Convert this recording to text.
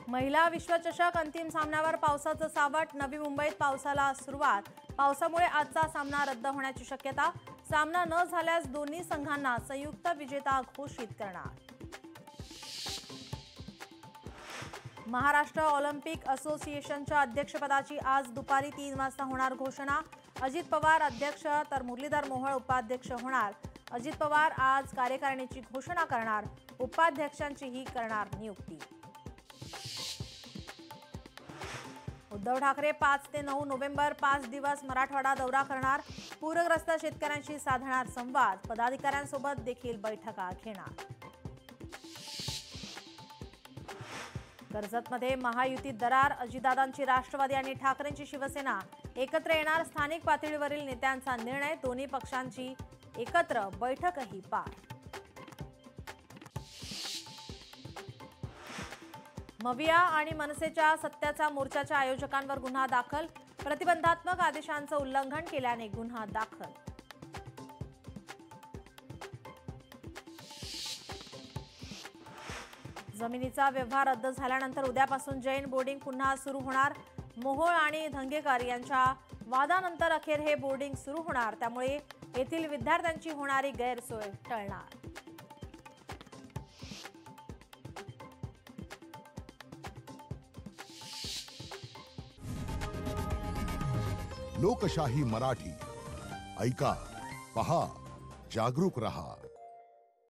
महिला विश्वचषक अंतिम सामन्यावर पावसाचं सावट। नवी मुंबईत पावसाला सुरुवात। पावसामुळे आजचा सामना रद्द होण्याची शक्यता। सामना न झाल्यास दोन्ही संघांना संयुक्त विजेता घोषित करणार। महाराष्ट्र ऑलिम्पिक असोसिएशनच्या अध्यक्षपदाची आज दुपारी 3 वाजता होणार घोषणा। अजित पवार अध्यक्ष तर मुरलीधर मोहोळ उपाध्यक्ष होणार। अजित पवार आज कार्यकारिणीची घोषणा करणार। उपाध्यक्षांचीही करणार नियुक्ती। उद्धव ठाकरे 5 ते 9 नोव्हेंबर 5 दिवस मराठवाडा दौरा करणार। पूरग्रस्त शेतकऱ्यांशी साधणार संवाद। पदाधिकाऱ्यांसोबत देखील बैठका घेणार। कर्जतमध्ये महायुतीत दरार। अजितदादांची राष्ट्रवादी आणि ठाकरेंची शिवसेना एकत्र येणार। स्थानिक पातळीवरील नेत्यांचा निर्णय। दोन्ही पक्षांची एकत्र बैठकही पार। मविया आणि मनसेच्या सत्याचा मोर्चाच्या आयोजकांवर गुन्हा दाखल। प्रतिबंधात्मक आदेशांचं उल्लंघन केल्याने गुन्हा दाखल। जमिनीचा व्यवहार रद्द झाल्यानंतर उद्यापासून जैन बोर्डिंग पुन्हा सुरू होणार। मोहोळ आणि धंगेकर यांच्या वादानंतर अखेर हे बोर्डिंग सुरू होणार। त्यामुळे येथील विद्यार्थ्यांची होणारी गैरसोय टळणार। लोकशाही मराठी ऐका, पहा, जागरूक रहा।